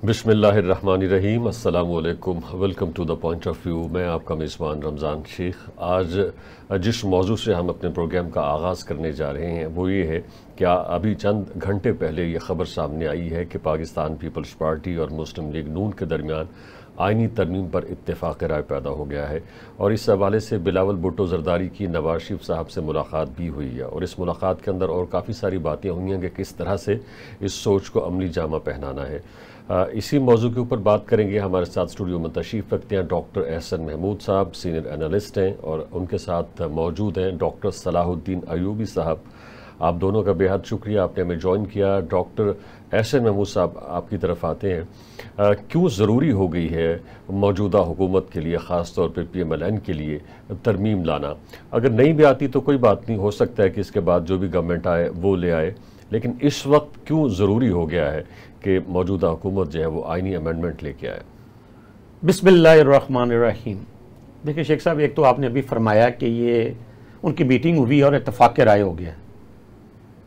बिस्मिल्लाहिर्रहमानिर्रहीम, अस्सलामुअलैकुम, welcome to the point of view. मैं आपका मेज़बान रमज़ान शेख। आज जिस मौजू से हम अपने प्रोग्राम का आगाज़ करने जा रहे हैं वो ये है कि अभी चंद घंटे पहले ये ख़बर सामने आई है कि पाकिस्तान पीपल्स पार्टी और मुस्लिम लीग नून के दरमियान आइनी तरमीम पर इत्तेफाक राय पैदा हो गया है और इस हवाले से बिलावल भुट्टो ज़रदारी की नवाज शरीफ साहब से मुलाकात भी हुई है और इस मुलाकात के अंदर और काफ़ी सारी बातें हुई हैं कि किस तरह से इस सोच को अमली जामा पहनाना है। इसी मौजू के ऊपर बात करेंगे। हमारे साथ स्टूडियो में तशरीफ़ रखते हैं डॉक्टर एहसन महमूद साहब, सीनियर एनालिस्ट हैं, और उनके साथ मौजूद हैं डॉक्टर सलाहुद्दीन अयूबी साहब। आप दोनों का बेहद शुक्रिया, आपने हमें ज्वाइन किया। डॉक्टर एहसन महमूद साहब, आपकी तरफ आते हैं। क्यों ज़रूरी हो गई है मौजूदा हुकूमत के लिए, ख़ास तौर पर PMLN के लिए, तरमीम लाना? अगर नहीं भी आती तो कोई बात नहीं, हो सकता है कि इसके बाद जो भी गवर्नमेंट आए वो ले आए, लेकिन इस वक्त क्यों ज़रूरी हो गया है कि मौजूदा हुकूमत जो है वो आइनी अमेंडमेंट लेके आए? बिस्मिल्लाहिर्रहमानिर्रहीम। देखिए शेख साहब, एक तो आपने अभी फरमाया कि ये उनकी मीटिंग हुई और इत्तफाक राय हो गया।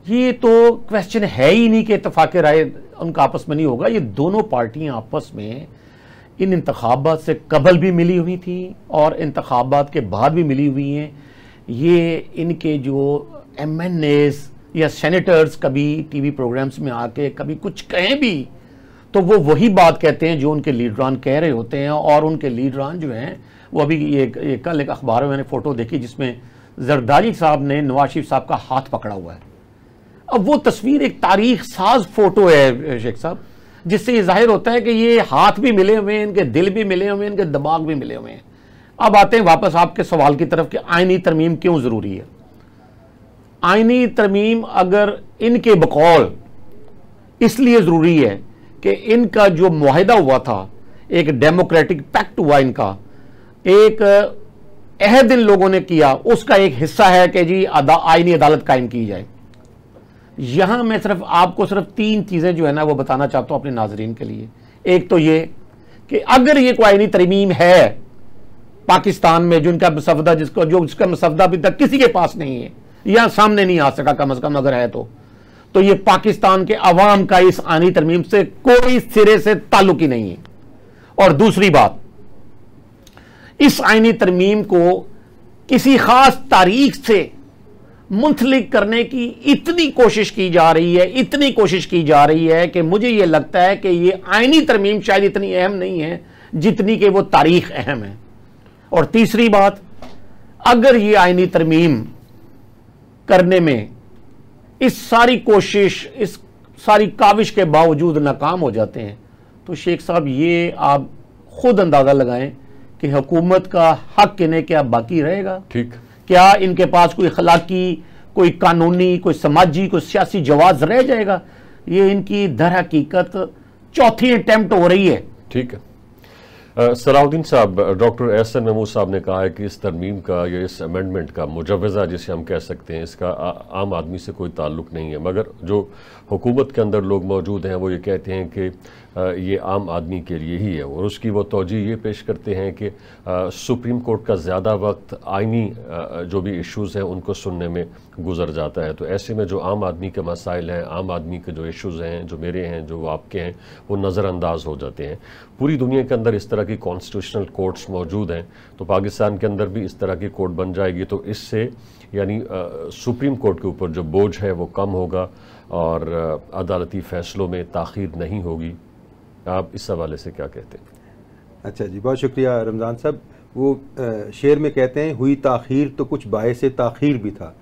ये तो क्वेश्चन है ही नहीं कि इत्तफाक राय उनका आपस में नहीं होगा। ये दोनों पार्टियां आपस में इन इंतखाबात से कबल भी मिली हुई थी और इंतखाबात के बाद भी मिली हुई हैं। ये इनके जो MNAs या सेनेटर्स कभी टीवी प्रोग्राम्स में आके कभी कुछ कहें भी तो वो वही बात कहते हैं जो उनके लीडरान कह रहे होते हैं। और उनके लीडरान जो हैं वो अभी ये कल एक अखबार में मैंने फ़ोटो देखी जिसमें जरदारी साहब ने नवाज शरीफ साहब का हाथ पकड़ा हुआ है। अब वो तस्वीर एक तारीख साज फोटो है शेख साहब, जिससे ये जाहिर होता है कि ये हाथ भी मिले हुए हैं, इनके दिल भी मिले हुए हैं, इनके दिमाग भी मिले हुए हैं। अब आते हैं वापस आपके सवाल की तरफ कि आइनी तरमीम क्यों ज़रूरी है। आइनी तरमीम अगर इनके बकौल इसलिए ज़रूरी है कि इनका जो मुआहिदा हुआ था, एक डेमोक्रेटिक पैक्ट हुआ, इनका एक अहद इन लोगों ने किया, उसका एक हिस्सा है कि जी आइनी अदालत कायम की जाए। यहां मैं आपको सिर्फ 3 चीज़ें जो है ना वो बताना चाहता हूं अपने नाजरीन के लिए। एक तो ये कि अगर ये कोई आइनी तरमीम है पाकिस्तान में, जो इनका मसवदा जिसका मसवदा अभी तक किसी के पास नहीं है या सामने नहीं आ सका कम से कम अगर है तो ये पाकिस्तान के अवाम का इस आइनी तरमीम से कोई सिरे से ताल्लुक ही नहीं है। और दूसरी बात, इस आइनी तरमीम को किसी खास तारीख से मुंसलिक करने की इतनी कोशिश की जा रही है कि मुझे यह लगता है कि ये आइनी तरमीम शायद इतनी अहम नहीं है जितनी कि वो तारीख अहम है। और तीसरी बात, अगर ये आइनी तरमीम करने में इस सारी कोशिश, इस सारी काविश के बावजूद नाकाम हो जाते हैं तो शेख साहब ये आप खुद अंदाजा लगाएं कि हुकूमत का हक इन्हें क्या बाकी रहेगा? ठीक, क्या इनके पास कोई अखलाकी, कोई कानूनी, कोई समाजी, कोई सियासी जवाब रह जाएगा? ये इनकी दर हकीकत चौथी अटेम्प्ट हो रही है। ठीक है। सलाहुद्दीन साहब, डॉक्टर एहसन महमूद साहब ने कहा है कि इस तरमीम का या इस अमेंडमेंट का मुजवज़ा जिसे हम कह सकते हैं, इसका आम आदमी से कोई ताल्लुक़ नहीं है, मगर जो हुकूमत के अंदर लोग मौजूद हैं वो ये कहते हैं कि ये आम आदमी के लिए ही है और उसकी वो तौजीह ये पेश करते हैं कि सुप्रीम कोर्ट का ज़्यादा वक्त आइनी जो भी इश्यूज़ हैं उनको सुनने में गुजर जाता है। तो ऐसे में जो आम आदमी के मसाइल हैं, आम आदमी के जो इश्यूज़ हैं, जो मेरे हैं, जो आपके हैं, वो नज़रअंदाज हो जाते हैं। पूरी दुनिया के अंदर इस तरह की कॉन्स्टिट्यूशनल कोर्ट्स मौजूद हैं, तो पाकिस्तान के अंदर भी इस तरह की कोर्ट बन जाएगी तो इससे यानी सुप्रीम कोर्ट के ऊपर जो बोझ है वो कम होगा और अदालती फ़ैसलों में ताख़ीर नहीं होगी। आप इस हवाले से क्या कहते हैं? अच्छा जी, बहुत शुक्रिया रमज़ान साहब। वो शेर में कहते हैं हुई ताख़ीर तो कुछ बायस ताख़ीर भी था।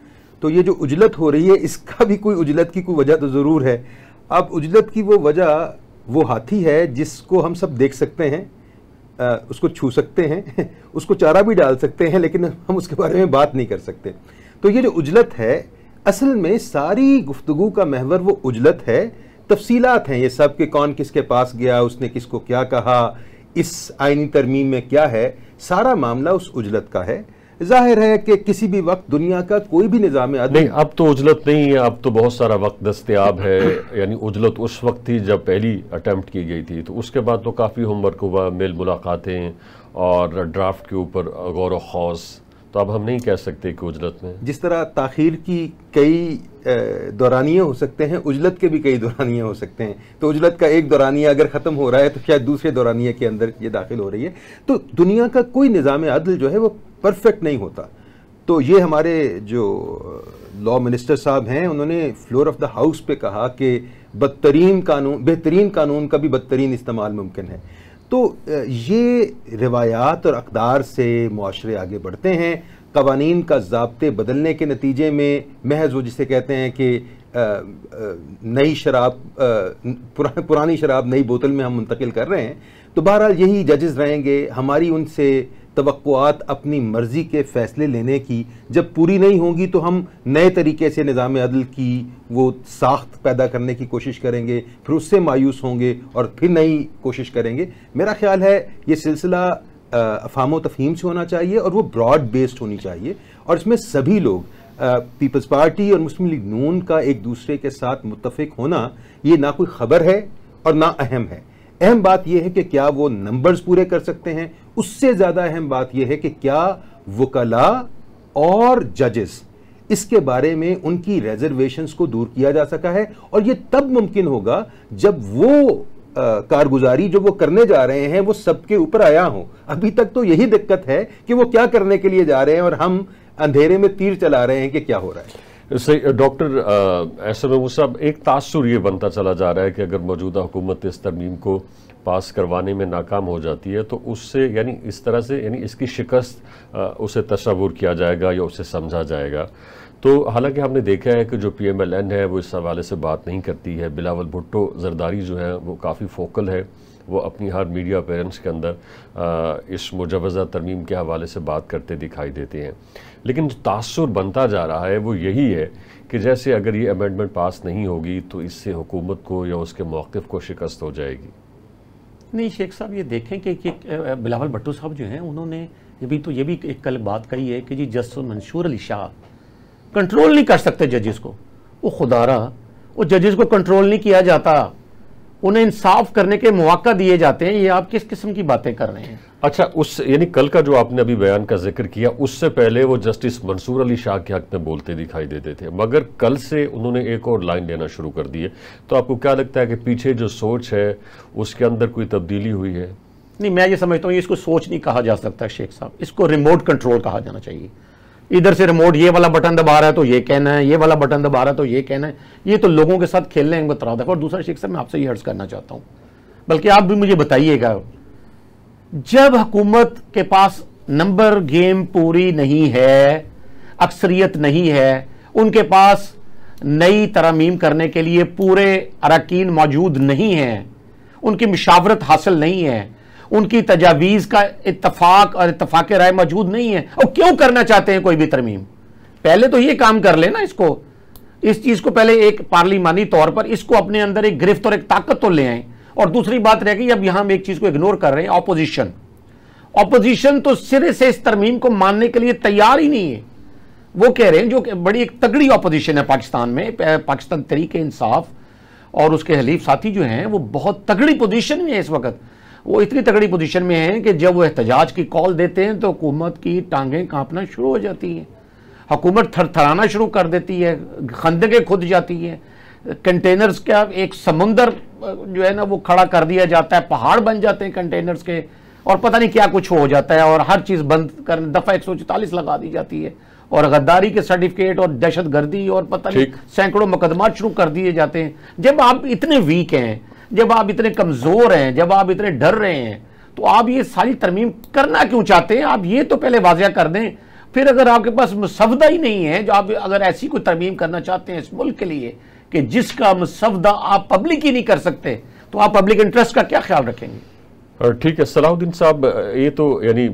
तो ये जो उजलत हो रही है इसका भी कोई उजलत की कोई वजह तो ज़रूर है। अब उजलत की वो वजह वो हाथी है जिसको हम सब देख सकते हैं, उसको छू सकते हैं, उसको चारा भी डाल सकते हैं, लेकिन हम उसके बारे में बात नहीं कर सकते। तो ये जो उजलत है, असल में सारी गुफ्तगू का महवर वो उजलत है। तफसीलात हैं ये सब कि कौन किसके पास गया, उसने किसको क्या कहा, इस आइनी तरमीम में क्या है, सारा मामला उस उजलत का है। जाहिर है कि किसी भी वक्त दुनिया का कोई भी निज़ाम नहीं, अब तो उजलत नहीं है, अब तो बहुत सारा वक्त दस्तयाब है। यानी उजलत उस वक्त थी जब पहली अटैम्प्ट की गई थी, तो उसके बाद तो काफ़ी होमवर्क हुआ, मेल मुलाकातें और ड्राफ्ट के ऊपर गौर व खौस, तो अब हम नहीं कह सकते कि उजलत में। जिस तरह ताखीर की कई दौरानिये हो सकते हैं, उजलत के भी कई दौरानिये हो सकते हैं। तो उजलत का एक दौरानिया अगर ख़त्म हो रहा है तो शायद दूसरे दौरानिये के अंदर ये दाखिल हो रही है। तो दुनिया का कोई निज़ाम अदल जो है वो परफेक्ट नहीं होता। तो ये हमारे जो लॉ मिनिस्टर साहब हैं, उन्होंने फ्लोर ऑफ द हाउस पे कहा कि बेहतरीन कानून का भी बदतरीन इस्तेमाल मुमकिन है। तो ये रिवायात और अक़दार से मुआशरे आगे बढ़ते हैं। क़वानीन का ज़ाब्ते बदलने के नतीजे में महज वो जिसे कहते हैं कि नई शराब पुरानी शराब नई बोतल में हम मुंतकिल कर रहे हैं। तो बहरहाल यही जजेस रहेंगे। हमारी उनसे तवक्कुआत अपनी मर्ज़ी के फ़ैसले लेने की जब पूरी नहीं होंगी तो हम नए तरीके से निज़ाम अदल की वो साख्त पैदा करने की कोशिश करेंगे, फिर उससे मायूस होंगे और फिर नई कोशिश करेंगे। मेरा ख्याल है ये सिलसिला अफ़हाम तफ़हीम से होना चाहिए और वो ब्रॉड बेस्ड होनी चाहिए, और इसमें सभी लोग पीपल्स पार्टी और मुस्लिम लीग नून का एक दूसरे के साथ मुत्तफ़िक होना ये ना कोई ख़बर है और ना अहम है। अहम बात यह है कि क्या वो नंबर्स पूरे कर सकते हैं। उससे ज़्यादा अहम बात यह है कि क्या वकला और जजेस इसके बारे में उनकी रिजर्वेशंस को दूर किया जा सका है, और ये तब मुमकिन होगा जब वो कारगुजारी जो वो करने जा रहे हैं वो सबके ऊपर आया हो। अभी तक तो यही दिक्कत है कि वो क्या करने के लिए जा रहे हैं और हम अंधेरे में तीर चला रहे हैं कि क्या हो रहा है। सही डॉक्टर एसएम साहब, एक तासुर ये बनता चला जा रहा है कि अगर मौजूदा हुकूमत इस तरमीम को पास करवाने में नाकाम हो जाती है तो उससे यानी इस तरह से यानी इसकी शिकस्त उसे तस्वुर किया जाएगा या उसे समझा जाएगा। तो हालांकि हमने देखा है कि जो PMLN है वो इस हवाले से बात नहीं करती है। बिलावल भुट्टो जरदारी जो है वो काफ़ी फोकल है, वो अपनी हर मीडिया अपीयरेंस के अंदर इस मुजवज़ा तरमीम के हवाले से बात करते दिखाई देते हैं। लेकिन जो तासुर बनता जा रहा है वो यही है कि जैसे अगर ये अमेंडमेंट पास नहीं होगी तो इससे हुकूमत को या उसके मौक़िफ़ को शिकस्त हो जाएगी। नहीं शेख साहब, ये देखें कि बिलावल भुट्टो साहब जो हैं उन्होंने ये भी एक कल बात कही है कि जी जस्टिस मंसूर अली शाह कंट्रोल नहीं कर सकते जजेस को। वो खुदारा वो जजेस को कंट्रोल नहीं किया जाता, उन्हें इंसाफ करने के मौका दिए जाते हैं। ये आप किस किस्म की बातें कर रहे हैं? अच्छा, उस यानी कल का जो आपने अभी बयान का जिक्र किया उससे पहले वो जस्टिस मंसूर अली शाह के हक में बोलते दिखाई देते थे, मगर कल से उन्होंने एक और लाइन लेना शुरू कर दी है। तो आपको क्या लगता है कि पीछे जो सोच है उसके अंदर कोई तब्दीली हुई है? नहीं, मैं ये समझता हूँ इसको सोच नहीं कहा जा सकता शेख साहब, इसको रिमोट कंट्रोल कहा जाना चाहिए। इधर से रिमोट ये वाला बटन दबा रहा है तो ये कहना है, ये वाला बटन दबा रहा है तो ये कहना है। ये तो लोगों के साथ खेलने हैं बतरा दफा। और दूसरा शेख साहब, मैं आपसे ये अर्ज करना चाहता हूँ, बल्कि आप भी मुझे बताइएगा, जब हुकूमत के पास नंबर गेम पूरी नहीं है, अक्सरियत नहीं है, उनके पास नई तरमीम करने के लिए पूरे अरकान मौजूद नहीं हैं, उनकी मुशावरत हासिल नहीं है, उनकी तजावीज़ का इत्तफाक और इत्तफाक राय मौजूद नहीं है, और क्यों करना चाहते हैं कोई भी तरमीम? पहले तो ये काम कर लेना, इसको इस चीज़ को पहले एक पार्लिमानी तौर पर इसको अपने अंदर एक गिरफ्त और एक ताकत तो ले आए। और दूसरी बात रह गई, अब यहां हम एक चीज़ को इग्नोर कर रहे हैं, ऑपोजिशन तो सिरे से इस तरमीम को मानने के लिए तैयार ही नहीं है। वो कह रहे हैं, जो बड़ी एक तगड़ी ऑपोजिशन है पाकिस्तान में, पाकिस्तान तहरीक इंसाफ और उसके हलीफ साथी जो हैं वो बहुत तगड़ी पोजीशन में है इस वक्त। वो इतनी तगड़ी पोजीशन में है कि जब वो एहतजाज की कॉल देते हैं तो हुकूमत की टांगें कांपना शुरू हो जाती हैं, हुकूमत थरथराना शुरू कर देती है, खंदकें खुद जाती हैं, कंटेनर्स का एक समुंदर जो है ना वो खड़ा कर दिया जाता है, पहाड़ बन जाते हैं कंटेनर्स के, और पता नहीं क्या कुछ हो जाता है, और हर चीज़ बंद कर दफ़ा 144 लगा दी जाती है, और गद्दारी के सर्टिफिकेट और दहशत गर्दी और पता नहीं सैकड़ों मुकदमात शुरू कर दिए जाते हैं। जब आप इतने वीक हैं, जब आप इतने कमज़ोर हैं, जब आप इतने डर रहे हैं, तो आप ये सारी तरमीम करना क्यों चाहते हैं? आप ये तो पहले वाज़िया कर दें। फिर अगर आपके पास मुसवदा ही नहीं है, जो आप अगर ऐसी कोई तरमीम करना चाहते हैं इस मुल्क के लिए कि जिसका मुसवदा आप पब्लिक ही नहीं कर सकते, तो आप पब्लिक इंटरेस्ट का क्या ख्याल रखेंगे? ठीक है सलाहुद्दीन साहब, ये तो यानी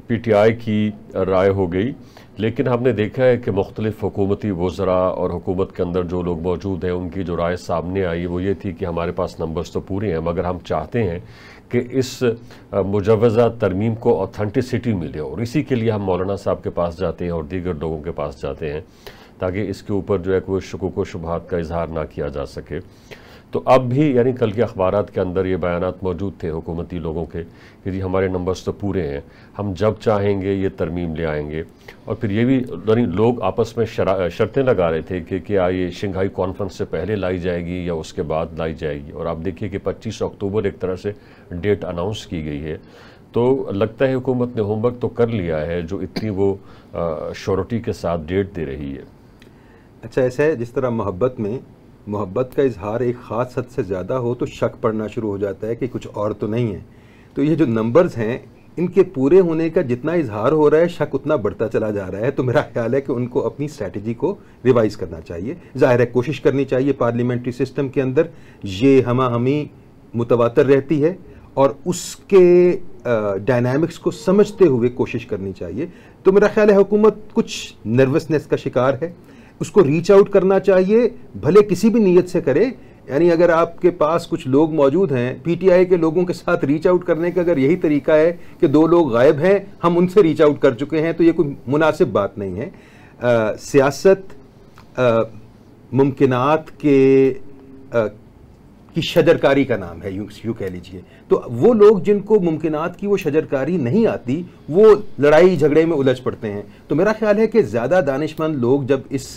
PTI की राय हो गई, लेकिन हमने देखा है कि मुख्तलिफ हुकूमती वज़रा और हुकूमत के अंदर जो लोग मौजूद हैं उनकी जो राय सामने आई वो ये थी कि हमारे पास नंबर्स तो पूरे हैं, मगर हम चाहते हैं कि इस मुजवज़ा तरमीम को ऑथेंटिसिटी मिले, और इसी के लिए हम मौलाना साहब के पास जाते हैं और दीगर लोगों के पास जाते हैं ताकि इसके ऊपर जो है कोई शुकूक व शुबहात का इजहार ना किया जा सके। तो अब भी यानी कल के अखबारात के अंदर ये बयानात मौजूद थे हुकूमती लोगों के कि जी हमारे नंबर्स तो पूरे हैं, हम जब चाहेंगे ये तरमीम ले आएंगे। और फिर ये भी यानी लोग आपस में शर्तें लगा रहे थे कि क्या ये शंघाई कॉन्फ्रेंस से पहले लाई जाएगी या उसके बाद लाई जाएगी। और आप देखिए कि 25 अक्टूबर एक तरह से डेट अनाउंस की गई है। तो लगता है हुकूमत ने होमवर्क तो कर लिया है जो इतनी वो श्योरिटी के साथ डेट दे रही है। अच्छा, ऐसा है जिस तरह मोहब्बत का इजहार एक ख़ास हद से ज़्यादा हो तो शक पड़ना शुरू हो जाता है कि कुछ और तो नहीं है। तो ये जो नंबर्स हैं इनके पूरे होने का जितना इजहार हो रहा है शक उतना बढ़ता चला जा रहा है। तो मेरा ख्याल है कि उनको अपनी स्ट्रैटेजी को रिवाइज करना चाहिए। ज़ाहिर है कोशिश करनी चाहिए पार्लियामेंट्री सिस्टम के अंदर ये हमी मुतवातर रहती है और उसके डायनामिक्स को समझते हुए कोशिश करनी चाहिए। तो मेरा ख्याल है हुकूमत कुछ नर्वसनेस का शिकार है, उसको रीच आउट करना चाहिए, भले किसी भी नीयत से करे। यानी अगर आपके पास कुछ लोग मौजूद हैं, पीटीआई के लोगों के साथ रीच आउट करने का अगर यही तरीका है कि 2 लोग गायब हैं, हम उनसे रीच आउट कर चुके हैं, तो ये कोई मुनासिब बात नहीं है। सियासत मुमकिनात की शजरकारी का नाम है, यूं कह लीजिए। तो वो लोग जिनको मुमकिनात की वो शजरकारी नहीं आती वो लड़ाई झगड़े में उलझ पड़ते हैं। तो मेरा ख्याल है कि ज़्यादा दानिशमंद लोग जब इस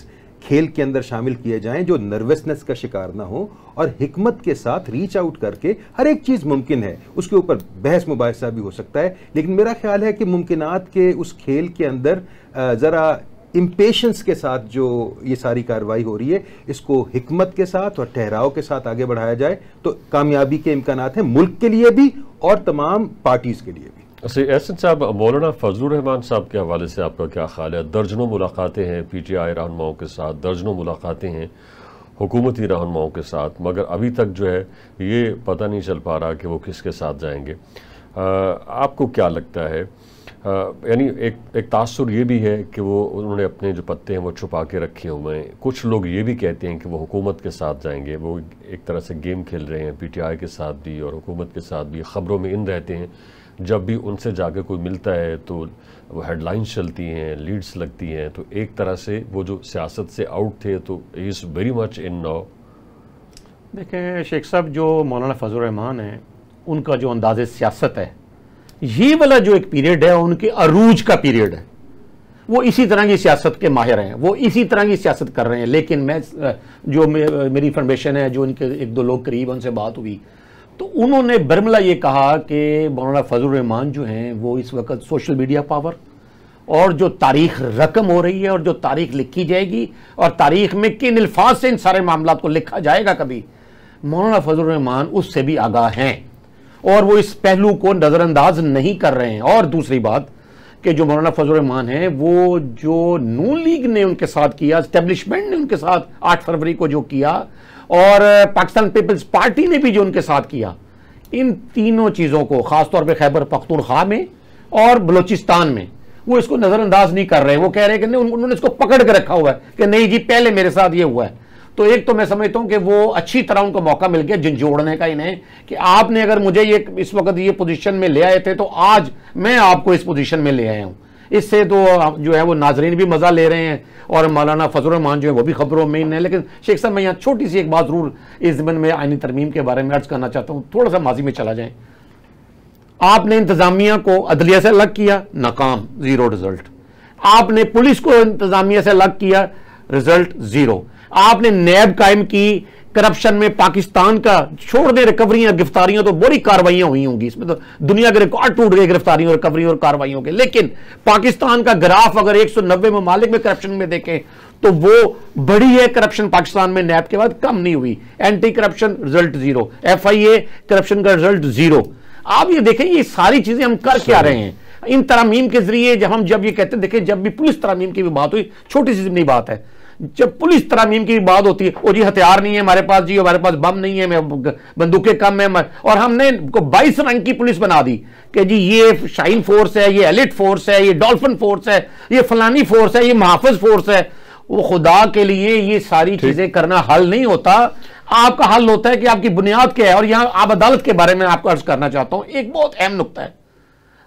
खेल के अंदर शामिल किए जाएं जो नर्वसनेस का शिकार ना हो और हिकमत के साथ रीच आउट करके, हर एक चीज़ मुमकिन है, उसके ऊपर बहस मुबाहिसा भी हो सकता है, लेकिन मेरा ख्याल है कि मुमकिनात के उस खेल के अंदर ज़रा इम्पेशंस के साथ जो ये सारी कार्रवाई हो रही है इसको हिकमत के साथ और ठहराव के साथ आगे बढ़ाया जाए तो कामयाबी के इम्कानात हैं, मुल्क के लिए भी और तमाम पार्टीज़ के लिए भी। एहसन साहब, मौलाना फजलुर रहमान साहब के हवाले से आपका क्या ख्याल है? दर्जनों मुलाकातें हैं पीटीआई रहनुमाओं के साथ, दर्जनों मुलाकातें हैं हुकूमती रहनुमाओं के साथ, मगर अभी तक जो है ये पता नहीं चल पा रहा कि वो किसके साथ जाएंगे। आपको क्या लगता है? यानी एक तासुर ये भी है कि वो उन्होंने अपने जो पत्ते हैं वो छुपा के रखे हुए हैं। कुछ लोग ये भी कहते हैं कि वो हुकूमत के साथ जाएंगे, वो एक तरह से गेम खेल रहे हैं पीटीआई के साथ भी और हुकूमत के साथ भी। ख़बरों में इन रहते हैं, जब भी उनसे जाके कोई मिलता है तो वो हेडलाइंस चलती हैं, लीड्स लगती हैं। तो एक तरह से वो जो सियासत से आउट थे तो is very much in now. देखें शेख साहब, जो मौलाना फजलुर रहमान है उनका जो अंदाज़े सियासत है, ये वाला जो एक पीरियड है उनके अरूज का पीरियड है। वो इसी तरह की सियासत के माहिर हैं, वो इसी तरह की सियासत कर रहे हैं। लेकिन मैं जो मेरी इन्फॉर्मेशन है, जो इनके 1-2 लोग करीब उनसे बात हुई तो उन्होंने बरमला ये कहा कि मौलाना फजलुर रहमान जो हैं वो इस वक्त सोशल मीडिया पावर और जो तारीख रकम हो रही है और जो तारीख लिखी जाएगी और तारीख में किन अल्फाज से इन सारे मामला को लिखा जाएगा कभी, मौलाना फजलुर रहमान उससे भी आगाह हैं और वो इस पहलू को नज़रअंदाज नहीं कर रहे हैं। और दूसरी बात कि जो मौलाना फजलुर रहमान हैं वो जो नून लीग ने उनके साथ किया, एस्टेब्लिशमेंट ने उनके साथ 8 फरवरी को जो किया और पाकिस्तान पीपल्स पार्टी ने भी जो उनके साथ किया, इन तीनों चीज़ों को ख़ासतौर पर खैबर पख्तूनख्वा में और बलूचिस्तान में वो इसको नज़रअंदाज नहीं कर रहे हैं। वो कह रहे हैं कि नहीं, उन्होंने इसको पकड़ के रखा हुआ है कि नहीं जी पहले मेरे साथ ये हुआ है। तो एक तो मैं समझता हूं कि वो अच्छी तरह उनको मौका मिल गया झंझोड़ने का इन्हें कि आपने अगर मुझे ये इस वक्त ये पोजीशन में ले आए थे तो आज मैं आपको इस पोजीशन में ले आया हूं। इससे तो जो है वो नाजरीन भी मजा ले रहे हैं और मौलाना फजलुर रहमान जो है वो भी खबरों में इन है। लेकिन शेख साहब, मैं यहाँ छोटी सी एक बात जरूर इस ज़मीन में आईनी तरमीम के बारे में अर्ज करना चाहता हूँ। थोड़ा सा माजी में चला जाए। आपने इंतजामिया को अदलिया से अलग किया, नाकाम, 0 रिजल्ट। आपने पुलिस को इंतजामिया से अलग किया, रिजल्ट 0। आपने नैब कायम की, करप्शन में पाकिस्तान का छोड़ दे, रिकवरियां गिरफ्तारियां तो बड़ी कार्रवाइयां हुई होंगी, इसमें तो दुनिया के रिकॉर्ड टूट गए गिरफ्तारियों, रिकवरी और कार्रवाइयों के। लेकिन पाकिस्तान का ग्राफ अगर 190 ममालिक में करप्शन में देखें तो वो बड़ी है करप्शन पाकिस्तान में नैब के बाद, कम नहीं हुई। Anti corruption result 0, FIA corruption का रिजल्ट 0। आप ये देखें ये सारी चीजें हम कर क्या रहे हैं इन तरमीम के जरिए। जब ये कहते हैं, देखें जब भी पुलिस तरमीम की भी बात हुई, छोटी सी नहीं बात है, जब पुलिस तरमीम की बात होती है, ओ जी हथियार नहीं है हमारे पास, जी हमारे पास बम नहीं है, बंदूकें कम है, और हमने 22 रंग की पुलिस बना दी कि जी ये शाहीन फोर्स है, ये एलिट फोर्स है, ये डॉल्फिन फोर्स है, ये फलानी फोर्स है, ये मुहाफिज फोर्स है। वो खुदा के लिए ये सारी चीजें करना हल नहीं होता। आपका हल होता है कि आपकी बुनियाद क्या है। और यहां आप अदालत के बारे में आपको अर्ज करना चाहता हूं, एक बहुत अहम नुक्ता है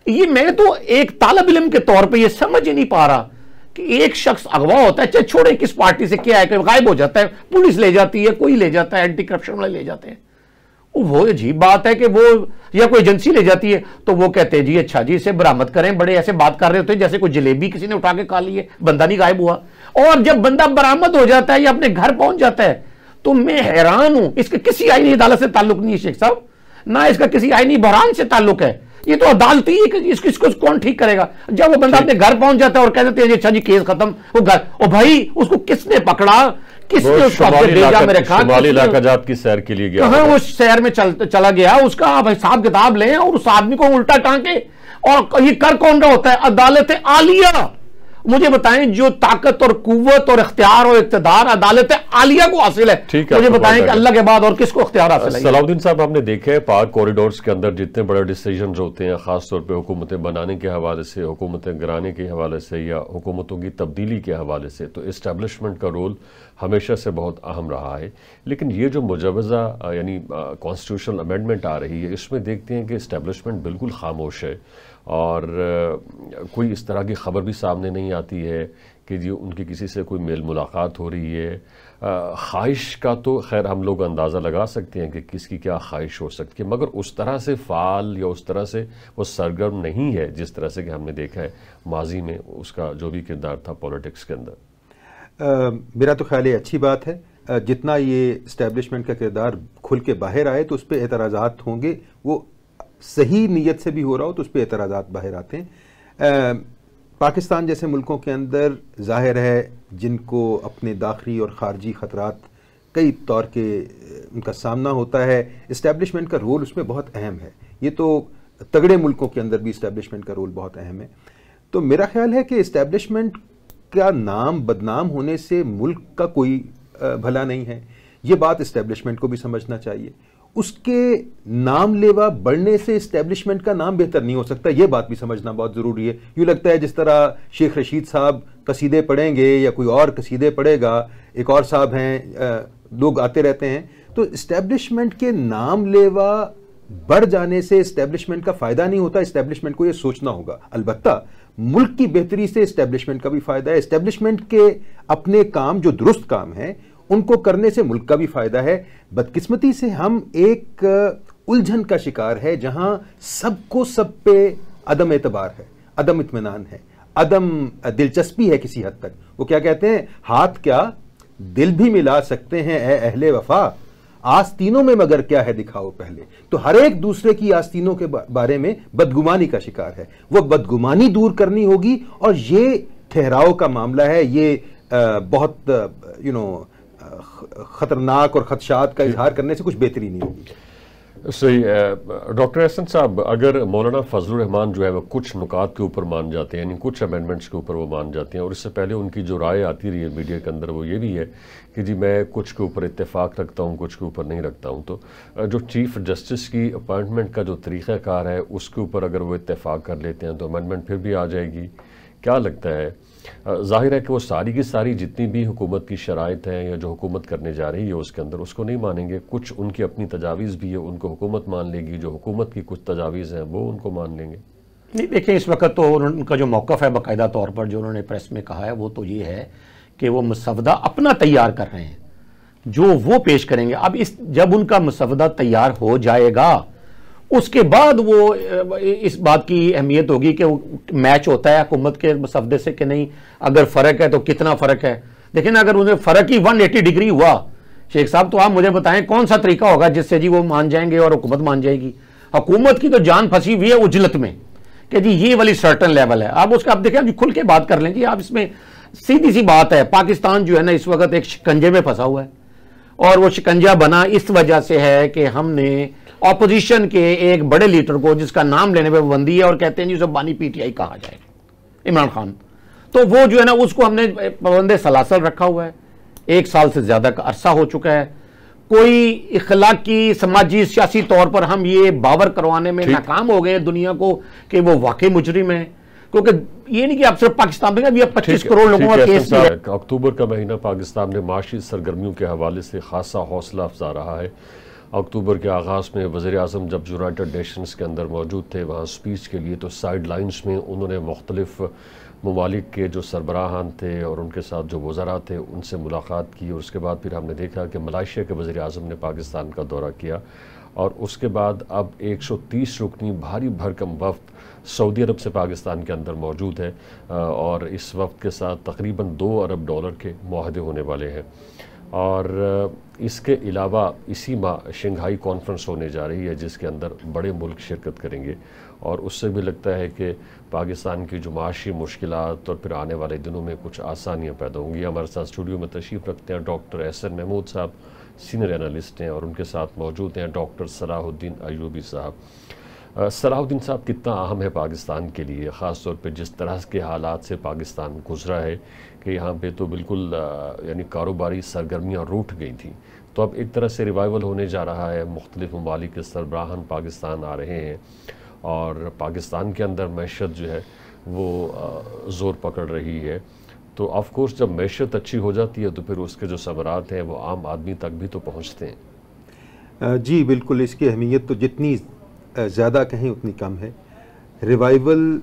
ये, मैं तो एक तालिब इल्म के तौर पर यह समझ ही नहीं पा रहा कि एक शख्स अगवा होता है, चाहे छोड़े किस पार्टी से क्या है, कि गायब हो जाता है, पुलिस ले जाती है, कोई ले जाता है, एंटी करप्शन वाले ले जाते हैं। वो अजीब बात है कि वो या कोई एजेंसी ले जाती है तो वो कहते हैं जी अच्छा जी इसे बरामद करें, बड़े ऐसे बात कर रहे होते हैं जैसे कोई जलेबी किसी ने उठा के खा ली है, बंदा नहीं गायब हुआ। और जब बंदा बरामद हो जाता है या अपने घर पहुंच जाता है तो मैं हैरान हूं, इसका किसी आईनी अदालत से ताल्लुक नहीं है शेख साहब, ना इसका किसी आईनी बहरान से ताल्लुक है, ये तो अदालती है, इसको कौन ठीक करेगा। जब वो बंदा अपने घर पहुंच जाता है और कह देते हैं अच्छा जी केस खत्म, वो घर, ओ भाई उसको किसने पकड़ा, किसने उसको भेजा मेरे शुमाली इलाका जात की सैर के लिए गया, कहां वो शहर में चला गया, उसका आप हिसाब किताब लें और उस आदमी को उल्टा टांके। और ये कर कौन रहा होता है? अदालत आलिया। मुझे बताएं जो ताकत और कुव्वत और इख्तियार और इक़्तिदार अदालत आलिया को हासिल है, मुझे बताएं कि अल्लाह के बाद और किसको इख्तियार हासिल है? सलाउद्दीन साहब, हमने देखे हैं पाक कॉरिडोर्स के अंदर जितने बड़े डिसीजन होते हैं, खासतौर पे हुकूमतें बनाने के हवाले से, हुकूमतें गिराने के हवाले से या हुकूमतों की तब्दीली के हवाले से, तो इस्टेब्लिशमेंट का रोल हमेशा से बहुत अहम रहा है। लेकिन ये जो मुजवज़ा यानी कॉन्स्टिट्यूशनल अमेंडमेंट आ रही है, इसमें देखते हैं कि इस्टेब्लिशमेंट बिल्कुल खामोश है और कोई इस तरह की खबर भी सामने नहीं आती है कि जी उनकी किसी से कोई मेल मुलाकात हो रही है। ख्वाहिश का तो खैर हम लोग अंदाज़ा लगा सकते हैं कि किसकी क्या ख्वाहिश हो सकती है, मगर उस तरह से फ़ाल या उस तरह से वो सरगर्म नहीं है जिस तरह से कि हमने देखा है माजी में उसका जो भी किरदार था पॉलिटिक्स के अंदर। मेरा तो ख्याल है अच्छी बात है, जितना ये इस्टेब्लिशमेंट का किरदार खुल के बाहर आए तो उस पर एतराज़ात होंगे, वो सही नीयत से भी हो रहा हो तो उस पर एतराज़ात बाहर आते हैं। पाकिस्तान जैसे मुल्कों के अंदर जाहिर है जिनको अपने दाखिली और ख़ारजी ख़तरात कई तौर के उनका सामना होता है, इस्टेब्लिशमेंट का रोल उसमें बहुत अहम है। ये तो तगड़े मुल्कों के अंदर भी इस्टेब्लिशमेंट का रोल बहुत अहम है। तो मेरा ख्याल है कि इस्टेब्लिशमेंट का नाम बदनाम होने से मुल्क का कोई भला नहीं है, ये बात इस्टेब्लिशमेंट को भी समझना चाहिए। उसके नाम लेवा बढ़ने से इस्टेब्लिशमेंट का नाम बेहतर नहीं हो सकता, ये बात भी समझना बहुत ज़रूरी है। यूँ लगता है जिस तरह शेख रशीद साहब कसीदे पढ़ेंगे या कोई और कसीदे पढ़ेगा, एक और साहब हैं, लोग आते रहते हैं, तो इस्टेब्लिशमेंट के नाम लेवा बढ़ जाने से इस्टेब्लिशमेंट का फ़ायदा नहीं होता। इस्टेब्लिशमेंट को ये सोचना होगा, अलबत्ता मुल्क की बेहतरी से इस्टेब्लिशमेंट का भी फ़ायदा है। इस्टेब्लिशमेंट के अपने काम जो दुरुस्त काम है उनको करने से मुल्क का भी फायदा है। बदकिस्मती से हम एक उलझन का शिकार है जहां सबको सब पे अदम एतबार है, अदम इत्मीनान है, अदम दिलचस्पी है किसी हद तक। वो क्या कहते हैं, हाथ क्या दिल भी मिला सकते हैं ए अहले वफा, आस्तीनों में मगर क्या है दिखाओ पहले। तो हर एक दूसरे की आस्तीनों के बारे में बदगुमानी का शिकार है, वो बदगुमानी दूर करनी होगी। और ये ठहराव का मामला है, ये बहुत खतरनाक और खदशात का इजहार करने से कुछ बेहतरी नहीं होगी। सही। डॉक्टर एहसन साहब, अगर मौलाना फजलुर रहमान जो है वो कुछ नुकात के ऊपर मान जाते हैं, यानी कुछ अमेंडमेंट्स के ऊपर वो मान जाते हैं, और इससे पहले उनकी जो राय आती रही है मीडिया के अंदर वो ये भी है कि जी मैं कुछ के ऊपर इत्तेफाक रखता हूँ, कुछ के ऊपर नहीं रखता हूँ, तो जो चीफ जस्टिस की अपॉइंटमेंट का जो तरीक़ाकार है उसके ऊपर अगर वो इत्तेफाक कर लेते हैं तो अमेंडमेंट फिर भी आ जाएगी। क्या लगता है? जाहिर है कि वो सारी की सारी जितनी भी हुकूमत की शराइत हैं या जो हुकूमत करने जा रही है उसके अंदर उसको नहीं मानेंगे, कुछ उनकी अपनी तजावीज़ भी है उनको हुकूमत मान लेगी, जो हुकूमत की कुछ तजावीज़ हैं वो उनको मान लेंगे। नहीं देखिए, इस वक्त तो उनका जो मौक़िफ़ है बाकायदा तौर पर जो उन्होंने प्रेस में कहा है वो तो ये है कि वो मसवदा अपना तैयार कर रहे हैं, जो वो पेश करेंगे। अब जब उनका मसवदा तैयार हो जाएगा उसके बाद वो इस बात की अहमियत होगी कि वो मैच होता है हुकूमत के मसवदे से कि नहीं, अगर फ़र्क है तो कितना फ़र्क है। देखिए ना, अगर उन्हें फ़र्क ही 180 डिग्री हुआ शेख साहब, तो आप मुझे बताएं कौन सा तरीका होगा जिससे जी वो मान जाएंगे और हुकूमत मान जाएगी। हुकूमत की तो जान फंसी हुई है उजलत में कि जी ये वाली सर्टन लेवल है। आप उसका आप देखें, आप खुल के बात कर लें जी, आप इसमें सीधी सी बात है, पाकिस्तान जो है ना इस वक्त एक शिकंजे में फंसा हुआ है, और वो शिकंजा बना इस वजह से है कि हमने ऑपोजिशन के एक बड़े लीडर को जिसका नाम लेने पे पाबंदी है और कहते हैं जी उसे बानी पीटीआई कहा जाए, इमरान खान, तो वो जो है ना उसको हमने पाबंदे सलासल रखा हुआ है, 1 साल से ज्यादा का अरसा हो चुका है। कोई इखलाकी समाजी सियासी तौर पर हम ये बावर करवाने में नाकाम हो गए दुनिया को कि वो वाकई मुजरिम है, क्योंकि ये नहीं कि आप सिर्फ पाकिस्तान में 25 करोड़ लोगों का केस है। अक्टूबर का महीना पाकिस्तान में माशी सरगर्मियों के हवाले से खासा हौसला अफजा रहा है। अक्टूबर के आगाज़ में वज़ीर आज़म जब यूनाइटेड नेशंस के अंदर मौजूद थे वहाँ स्पीच के लिए, तो साइड लाइन्स में उन्होंने मुख्तलिफ ममालिक के जो सरबराहान थे और उनके साथ जो वज़रा थे उनसे मुलाकात की, और उसके बाद फिर हमने देखा कि मलाइशिया के वज़ीर आज़म ने पाकिस्तान का दौरा किया, और उसके बाद अब 130 रुकनी भारी भरकम वफ़द सऊदी अरब से पाकिस्तान के अंदर मौजूद है, और इस वफ़द के साथ तकरीबन $2 अरब के मुआहदे होने वाले हैं। और इसके अलावा इसी माह शंघाई कॉन्फ्रेंस होने जा रही है जिसके अंदर बड़े मुल्क शिरकत करेंगे, और उससे भी लगता है कि पाकिस्तान की जो माशी मुश्किलात और फिर आने वाले दिनों में कुछ आसानियाँ पैदा होंगी। हमारे साथ स्टूडियो में तशरीफ़ रखते हैं डॉक्टर एहसन महमूद साहब, सीनियर एनालिस्ट हैं, और उनके साथ मौजूद हैं डॉक्टर सलाहुद्दीन अयूबी साहब। सलाहुद्दीन साहब, कितना अहम है पाकिस्तान के लिए, ख़ास तौर पे जिस तरह के हालात से पाकिस्तान गुजरा है कि यहाँ पे तो बिल्कुल यानी कारोबारी सरगर्मियाँ रूठ गई थी, तो अब एक तरह से रिवाइवल होने जा रहा है, मुख्तलिफ ममालिक के सरबराहान पाकिस्तान आ रहे हैं, और पाकिस्तान के अंदर मैशत जो है वो ज़ोर पकड़ रही है। तो ऑफ कोर्स जब मैशत अच्छी हो जाती है तो फिर उसके जो समरात हैं वो आम आदमी तक भी तो पहुँचते हैं। जी बिल्कुल, इसकी अहमियत तो जितनी ज़्यादा कहें उतनी कम है। रिवाइवल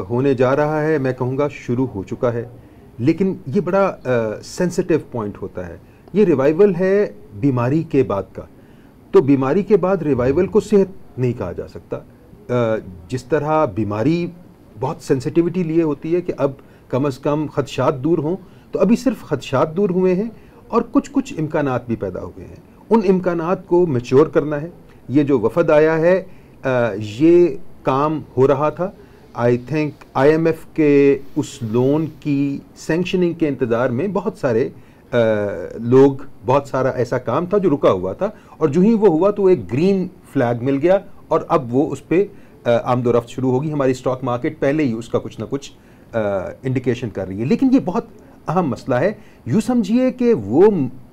होने जा रहा है, मैं कहूँगा शुरू हो चुका है, लेकिन ये बड़ा सेंसिटिव पॉइंट होता है। ये रिवाइवल है बीमारी के बाद का, तो बीमारी के बाद रिवाइवल को सेहत नहीं कहा जा सकता। जिस तरह बीमारी बहुत सेंसिटिविटी लिए होती है कि अब कम से कम खदशात दूर हों, तो अभी सिर्फ खदशात दूर हुए हैं और कुछ कुछ इम्कानात भी पैदा हुए हैं। उन इम्कानात को मैच्योर करना है। ये जो वफ़द आया है ये काम हो रहा था। आई थिंक IMF के उस लोन की सेंक्शनिंग के इंतज़ार में बहुत सारे लोग, बहुत सारा ऐसा काम था जो रुका हुआ था, और जो ही वो हुआ तो एक ग्रीन फ्लैग मिल गया और अब वो उस पर आमदोरफ्त शुरू होगी। हमारी स्टॉक मार्केट पहले ही उसका कुछ ना कुछ इंडिकेशन कर रही है। लेकिन ये बहुत अहम मसला है। यूँ समझिए कि वो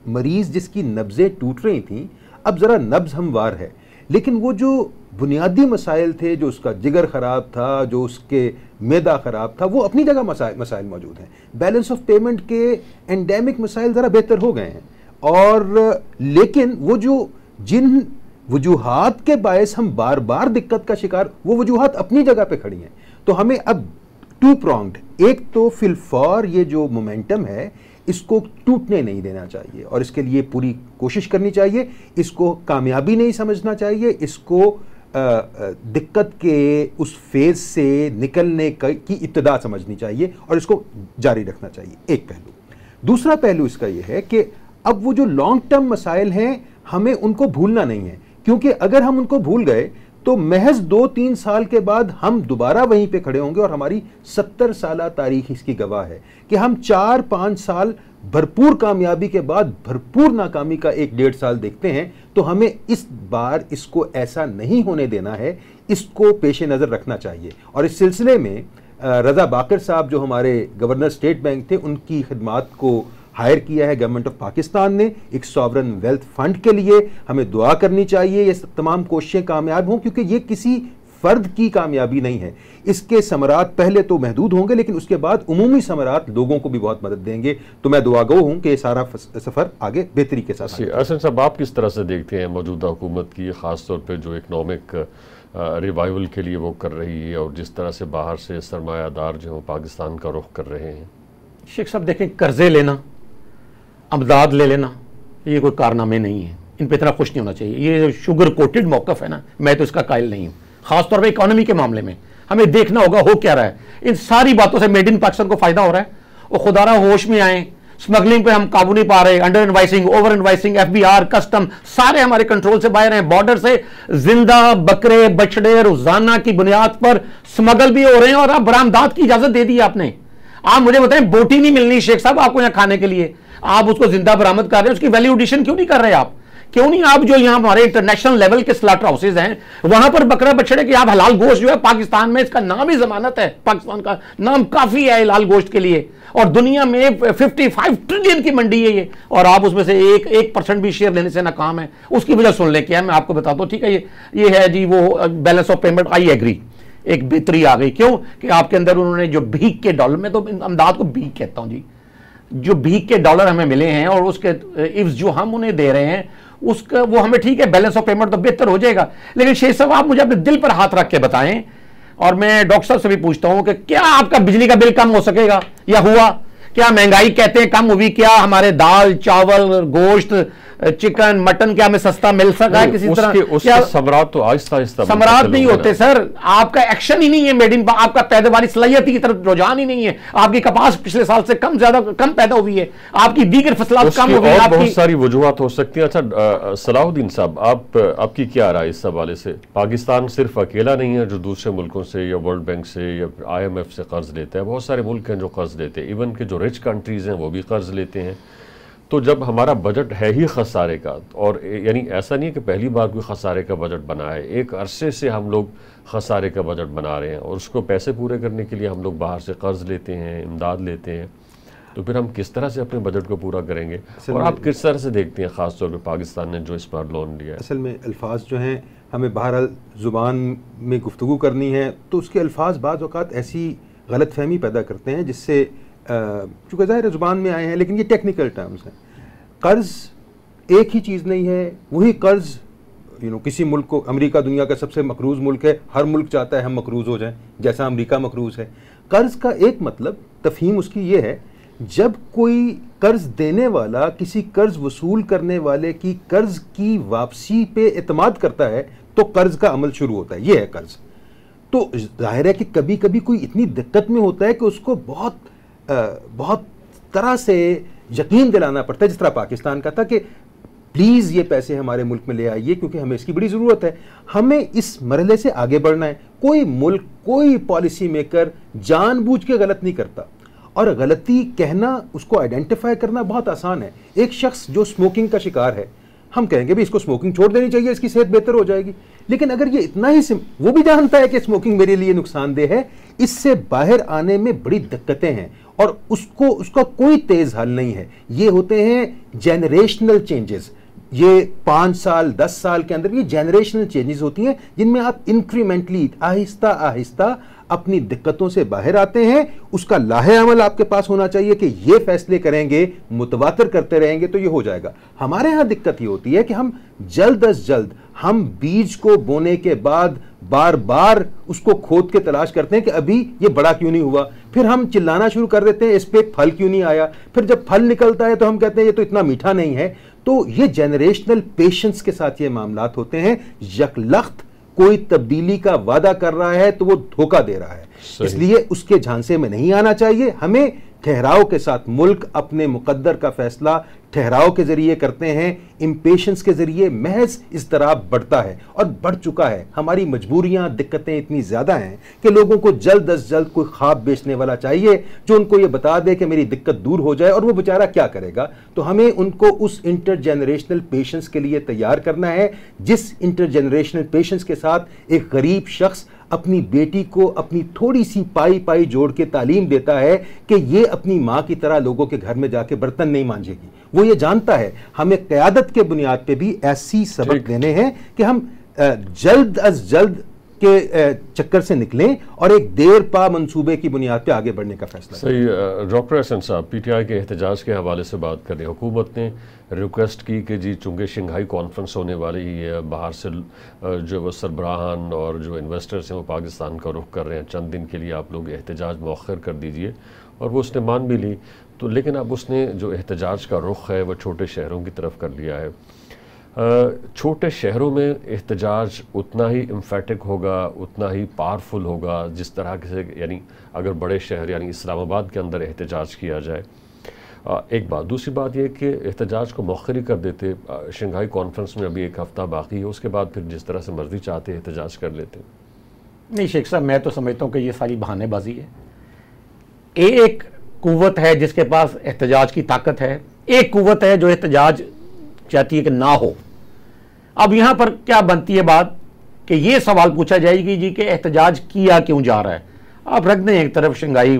मरीज़ जिसकी नब्ज़ें टूट रही थी, अब ज़रा नब्ज़ हमवार है, लेकिन वो जो बुनियादी मसाइल थे, जो उसका जिगर ख़राब था, जो उसके मैदा ख़राब था, वो अपनी जगह मसाइल मौजूद हैं। बैलेंस ऑफ पेमेंट के एंडेमिक मसाइल ज़रा बेहतर हो गए हैं, और लेकिन वो जो जिन वजूहात के बायस हम बार बार दिक्कत का शिकार, वो वजूहात अपनी जगह पे खड़ी हैं। तो हमें अब टू प्रॉन्ग्ड, एक तो फिलफौर ये जो मोमेंटम है इसको टूटने नहीं देना चाहिए, और इसके लिए पूरी कोशिश करनी चाहिए। इसको कामयाबी नहीं समझना चाहिए, इसको दिक्कत के उस फेज से निकलने की इब्तिदा समझनी चाहिए और इसको जारी रखना चाहिए, एक पहलू। दूसरा पहलू इसका यह है कि अब वो जो लॉन्ग टर्म मसाइल हैं हमें उनको भूलना नहीं है, क्योंकि अगर हम उनको भूल गए तो महज 2-3 साल के बाद हम दोबारा वहीं पे खड़े होंगे, और हमारी 70 साला तारीख इसकी गवाह है कि हम 4-5 साल भरपूर कामयाबी के बाद भरपूर नाकामी का 1-1.5 साल देखते हैं। तो हमें इस बार इसको ऐसा नहीं होने देना है, इसको पेश नज़र रखना चाहिए। और इस सिलसिले में रज़ा बाकर साहब जो हमारे गवर्नर स्टेट बैंक थे, उनकी खिदमात को हायर किया है गवर्नमेंट ऑफ पाकिस्तान ने एक सॉवरन वेल्थ फंड के लिए। हमें दुआ करनी चाहिए ये तमाम कोशिशें कामयाब हों, क्योंकि ये किसी फर्द की कामयाबी नहीं है। इसके समरात पहले तो महदूद होंगे, लेकिन उसके बाद उमूमी समरात लोगों को भी बहुत मदद देंगे। तो मैं दुआगो हूँ कि ये सारा सफ़र आगे बेहतरी के साथ। अहसन साहब, आप किस तरह से देखते हैं मौजूदा हुकूमत की, ख़ास तौर पर जो इकनॉमिक रिवाइवल के लिए वो कर रही है, और जिस तरह से बाहर से सरमायादार जो पाकिस्तान का रुख कर रहे हैं? शेख साहब देखें, कर्जे लेना, अमदाद ले लेना, ये कोई कारनामे नहीं है। इन पर इतना खुश नहीं होना चाहिए। ये जो शुगर कोटेड मौक़िफ़ है ना, मैं तो इसका कायल नहीं हूँ। खासतौर पर इकोनॉमी के मामले में हमें देखना होगा हो क्या रहा है। इन सारी बातों से मेड इन पाकिस्तान को फायदा हो रहा है। वो खुदारा होश में आए, स्मगलिंग पे हम काबू नहीं पा रहे, under invoicing, over invoicing, FBR, custom सारे हमारे कंट्रोल से बाहर हैं। बॉर्डर से जिंदा बकरे बछड़े रोजाना की बुनियाद पर स्मगल भी हो रहे हैं, और अब बरामदात की इजाजत दे दी आपने। आप मुझे बताएं, बोटी नहीं मिलनी शेख साहब आपको यहाँ खाने के लिए, आप उसको जिंदा बरामद कर रहे हैं, उसकी वैल्यू एडिशन क्यों नहीं कर रहे आप? क्यों नहीं आप जो यहाँ हमारे इंटरनेशनल लेवल के स्लॉटर हाउसेज हैं वहां पर बकरा बछड़े के आप हलाल गोश्त जो है पाकिस्तान में, इसका नाम ही जमानत है, पाकिस्तान का नाम काफी है हलाल गोश्त के लिए, और दुनिया में 55 ट्रिलियन की मंडी है ये, और आप उसमें से 1% भी शेयर लेने से नाकाम है। उसकी वजह सुन ले क्या है, मैं आपको बताता हूँ। ठीक है, ये है जी वो balance of payment, I agree, एक बेहतरी आ गई। क्यों कि आपके अंदर उन्होंने जो भीख के डॉलर, में तो अमदाद को भीख कहता हूँ जी, जो भीख के डॉलर हमें मिले हैं और उसके इफ्स जो हम उन्हें दे रहे हैं उसका वो हमें, ठीक है बैलेंस ऑफ पेमेंट तो बेहतर हो जाएगा। लेकिन शेख साहब आप मुझे अपने दिल पर हाथ रख के बताएं, और मैं डॉक्टर साहब से भी पूछता हूं कि क्या आपका बिजली का बिल कम हो सकेगा या हुआ? क्या महंगाई कहते हैं कम हुई? क्या हमारे दाल चावल गोश्त चिकन मटन क्या हमें सस्ता मिल सका है किसी तरह? क्या सम्राट तो आहिस्ता आहिस्ता सम्राट नहीं होते सर, आपका एक्शन ही नहीं है मेड इन, आपका पैदावारी सलाहियत की तरफ रुझान ही नहीं है। आपकी कपास पिछले साल से ज्यादा कम पैदा हुई है, आपकी दीगर फसलात कम हुई है। बहुत सारी वजूहत हो सकती है। अच्छा सलाहुद्दीन साहब, आपकी क्या राय इस हवाले से? पाकिस्तान सिर्फ अकेला नहीं है जो दूसरे मुल्कों से या वर्ल्ड बैंक से या IMF से कर्ज लेता है, बहुत सारे मुल्क हैं जो कर्ज लेते हैं, इवन के जो रिच कंट्रीज हैं वो भी कर्ज लेते हैं। तो जब हमारा बजट है ही खसारे का, और यानी ऐसा नहीं है कि पहली बार कोई खसारे का बजट बना है, एक अरसे से हम लोग खसारे का बजट बना रहे हैं और उसको पैसे पूरे करने के लिए हम लोग बाहर से कर्ज लेते हैं, इमदाद लेते हैं, तो फिर हम किस तरह से अपने बजट को पूरा करेंगे? और आप किस तरह से देखते हैं ख़ास तौर पर पाकिस्तान ने जो इस बार लोन लिया है? असल में अल्फाज जो हैं, हमें बहरहाल ज़ुबान में गुफ्तगू करनी है तो उसके अल्फाज बाज़ औक़ात ऐसी गलत फहमी पैदा करते हैं जिससे चूँकि ज़ाहिर ज़ुबान में आए हैं लेकिन ये टेक्निकल टर्म्स हैं। कर्ज़ एक ही चीज़ नहीं है, वही कर्ज़ किसी मुल्क को, अमेरिका दुनिया का सबसे मकरूज़ मुल्क है, हर मुल्क चाहता है हम मकरूज़ हो जाएं जैसा अमेरिका मकरूज़ है। कर्ज़ का एक मतलब तफ़हीम उसकी ये है, जब कोई कर्ज़ देने वाला किसी कर्ज़ वसूल करने वाले की कर्ज़ की वापसी पे एतमाद करता है तो कर्ज़ का अमल शुरू होता है, ये है कर्ज़। तो जाहिर है कि कभी कभी कोई इतनी दिक्कत में होता है कि उसको बहुत तरह से यकीन दिलाना पड़ता है, जिस तरह पाकिस्तान का था कि प्लीज़ ये पैसे हमारे मुल्क में ले आइए क्योंकि हमें इसकी बड़ी ज़रूरत है, हमें इस मरहले से आगे बढ़ना है। कोई मुल्क, कोई पॉलिसी मेकर जानबूझ के गलत नहीं करता, और गलती कहना, उसको आइडेंटिफाई करना बहुत आसान है। एक शख्स जो स्मोकिंग का शिकार है, हम कहेंगे भी इसको स्मोकिंग छोड़ देनी चाहिए, इसकी सेहत बेहतर हो जाएगी। लेकिन अगर ये इतना ही वो भी जानता है कि स्मोकिंग मेरे लिए नुकसानदेह है, इससे बाहर आने में बड़ी दिक्कतें हैं और उसका कोई तेज हल नहीं है। ये होते हैं जेनरेशनल चेंजेस, ये 5 साल 10 साल के अंदर ये जेनरेशनल चेंजेस होती हैं जिनमें आप इंक्रीमेंटली आहिस्ता आहिस्ता अपनी दिक्कतों से बाहर आते हैं। उसका लाहे अमल आपके पास होना चाहिए कि ये फैसले करेंगे, मुतवातर करते रहेंगे तो ये हो जाएगा। हमारे यहाँ दिक्कत ये होती है कि हम जल्द अज जल्द हम बीज को बोने के बाद बार बार उसको खोद के तलाश करते हैं कि अभी ये बड़ा क्यों नहीं हुआ, फिर हम चिल्लाना शुरू कर देते हैं इस पे फल क्यों नहीं आया, फिर जब फल निकलता है तो हम कहते हैं ये तो इतना मीठा नहीं है। तो ये जेनरेशनल पेशेंस के साथ ये मामलात होते हैं। यकलख्त कोई तब्दीली का वादा कर रहा है तो वो धोखा दे रहा है, इसलिए उसके झांसे में नहीं आना चाहिए। हमें ठहराव के साथ, मुल्क अपने मुकद्दर का फैसला ठहराव के जरिए करते हैं, इम्पेशंस के जरिए महज इज़्तिराब बढ़ता है और बढ़ चुका है। हमारी मजबूरियां, दिक्कतें इतनी ज़्यादा हैं कि लोगों को जल्द अज जल्द कोई ख्वाब बेचने वाला चाहिए जो उनको ये बता दे कि मेरी दिक्कत दूर हो जाए, और वो बेचारा क्या करेगा। तो हमें उनको उस इंटरजेनरेशनल पेशेंस के लिए तैयार करना है, जिस इंटरजेनरेशनल पेशेंस के साथ एक गरीब शख्स अपनी बेटी को अपनी थोड़ी सी पाई पाई जोड़ के तालीम देता है कि ये अपनी माँ की तरह लोगों के घर में जाके बर्तन नहीं मांजेगी। वो ये जानता है। हमें क़यादत के बुनियाद पे भी ऐसी सबक देने हैं कि हम जल्द अज जल्द के चक्कर से निकलें और एक देर पा मंसूबे की बुनियाद पे आगे बढ़ने का फैसला। सही। डॉक्टर हसन साहब, PTI के एहतजाज के हवाले से बात करें। हुकूमत ने रिक्वेस्ट की कि जी चूँकि शंघाई कॉन्फ्रेंस होने वाली है, बाहर से जो वो सरबराहान और जो इन्वेस्टर्स हैं वो पाकिस्तान का रुख कर रहे हैं, चंद दिन के लिए आप लोग एहतजाज मौखर कर दीजिए, और वो उसने मान भी ली। तो लेकिन अब उसने जो एहतजाज का रुख है वो छोटे शहरों की तरफ कर लिया है। छोटे शहरों में एहतजाज उतना ही एम्फेटिक होगा, उतना ही पावरफुल होगा जिस तरह से, यानी अगर बड़े शहर यानी इस्लामाबाद के अंदर एहतजाज किया जाए। एक बात। दूसरी बात यह कि एहतजाज को मौखरी कर देते, शंघाई कॉन्फ्रेंस में अभी 1 हफ़्ता बाकी है, उसके बाद फिर जिस तरह से मर्जी चाहते एहतजाज कर लेते। नहीं शेख साहब, मैं तो समझता हूँ कि ये सारी बहानेबाजी है। एक कुव्वत है जिसके पास एहतजाज की ताकत है, एक कुव्वत है जो एहतजाज चाहती है कि ना हो। अब यहां पर क्या बनती है बात कि ये सवाल पूछा जाएगी जी कि एहतजाज किया क्यों जा रहा है। आप रख दें एक तरफ शंघाई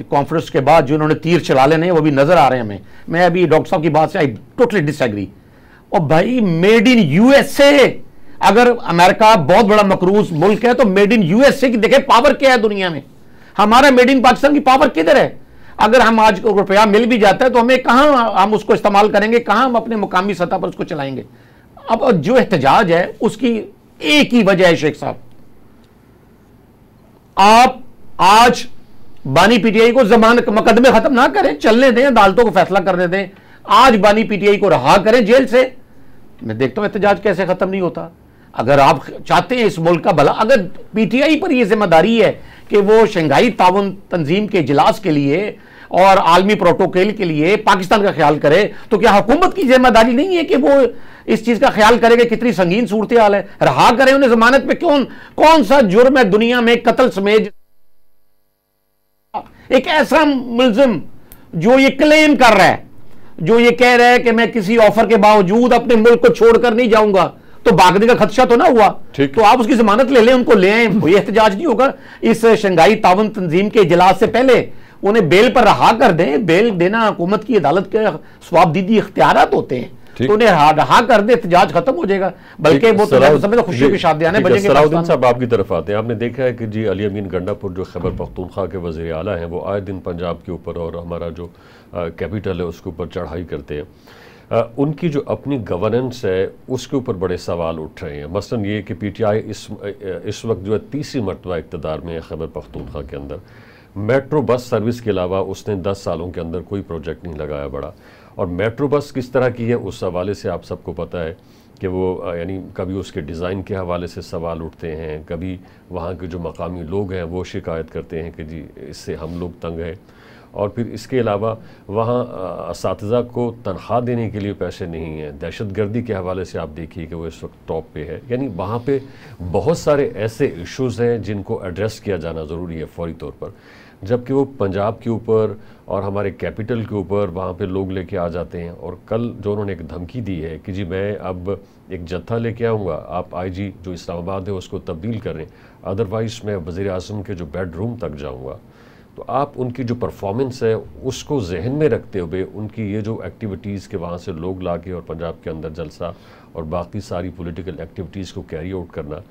कॉन्फ्रेंस के बाद जो उन्होंने तीर चला लेने वो भी नजर आ रहे हैं हमें। मैं अभी डॉक्टर साहब की बात से आई टोटली डिसएग्री। और भाई मेड इन USA, अगर अमेरिका बहुत बड़ा मकरूज मुल्क है तो मेड इन USA की देखें पावर क्या है दुनिया में। हमारा मेड इन पाकिस्तान की पावर किधर है? अगर हम आज रुपया मिल भी जाता है तो हमें कहां हम उसको इस्तेमाल करेंगे, कहां हम अपने मुकामी सतह पर उसको चलाएंगे। अब जो एहतजाज है उसकी एक ही वजह है शेख साहब, आप आज बानी पीटीआई को जमानत मुकदमे खत्म ना करें, चलने दें, अदालतों को फैसला करने दें, आज बानी पीटीआई को रहा करें जेल से। मैं देखता हूं एहतजाज कैसे खत्म नहीं होता। अगर आप चाहते हैं इस मुल्क का भला, अगर पीटीआई पर यह जिम्मेदारी है कि वो शंघाई ताउन तंजीम के इजलास के लिए और आलमी प्रोटोकॉल के लिए पाकिस्तान का ख्याल करे, तो क्या हुकूमत की जिम्मेदारी नहीं है कि वो इस चीज का ख्याल करे कि कितनी संगीन सूरत हाल है? रहा करें उन्हें जमानत पे। कौन सा जुर्म है दुनिया में कत्ल समेत? एक ऐसा मुल्जिम जो ये क्लेम कर रहा है, जो ये कह रहा है कि मैं किसी ऑफर के बावजूद अपने मुल्क को छोड़कर नहीं जाऊंगा, तो भागने का खदशा तो ना हुआ? तो आप उसकी जमानत ले लें, उनको ले आए, कोई एहतजाज नहीं होगा। इस शंघाई ताउन तंजीम के इजलास से पहले उन्हें बेल पर रहा कर दें। बेल देना हुकूमत की अदालत के स्वाबदीदी इख्तियारात होते हैं, तो उन्हें रहा कर दे, एहतजाज खत्म हो जाएगा। बल्कि वो तो खुशियों की शादियां बजेंगे। सलाउद्दीन साहब, आपकी तरफ आते हैं। आपने देखा है कि जी अली अमीन गंडापुर जो खैबर पख्तूनख्वा के वज़ीर आला हैं, वो आए दिन पंजाब के ऊपर और हमारा जो कैपिटल है उसके ऊपर चढ़ाई करते हैं। उनकी जो अपनी गवर्नेंस है उसके ऊपर बड़े सवाल उठ रहे हैं। मसलन ये कि पीटीआई इस वक्त जो है तीसरी मरतबा इक़्तिदार में है खैबर पख्तूनख्वा के अंदर। मेट्रो बस सर्विस के अलावा उसने 10 सालों के अंदर कोई प्रोजेक्ट नहीं लगाया बड़ा। और मेट्रो बस किस तरह की है उस हवाले से आप सबको पता है कि वो यानी कभी उसके डिज़ाइन के हवाले से सवाल उठते हैं, कभी वहाँ के जो मकामी लोग हैं वो शिकायत करते हैं कि जी इससे हम लोग तंग हैं। और फिर इसके अलावा वहाँ असातिज़ा को तनख्वाह देने के लिए पैसे नहीं हैं। दहशतगर्दी के हवाले से आप देखिए कि वो इस वक्त टॉप पे है। यानी वहाँ पे बहुत सारे ऐसे इश्यूज़ हैं जिनको एड्रेस किया जाना ज़रूरी है फौरी तौर पर। जबकि वो पंजाब के ऊपर और हमारे कैपिटल के ऊपर वहाँ पे लोग लेके आ जाते हैं। और कल जो उन्होंने एक धमकी दी है कि जी मैं अब एक जत्था लेके आऊँगा, आप आईजी जो इस्लामाबाद है उसको तब्दील करें, अदरवाइज़ मैं वज़ीर आज़म के जो बेडरूम तक जाऊँगा। तो आप उनकी जो परफॉर्मेंस है उसको जहन में रखते हुए उनकी ये जो एक्टिविटीज़ के वहाँ से लोग ला के और पंजाब के अंदर जलसा और बाकी सारी पॉलिटिकल एक्टिविटीज़ को कैरी आउट करना,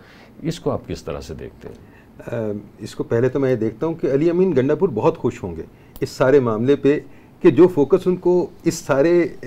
इसको आप किस तरह से देखते हैं? इसको पहले तो मैं ये देखता हूँ कि अली अमीन गंडापुर बहुत खुश होंगे इस सारे मामले पे कि जो फोकस उनको इस सारे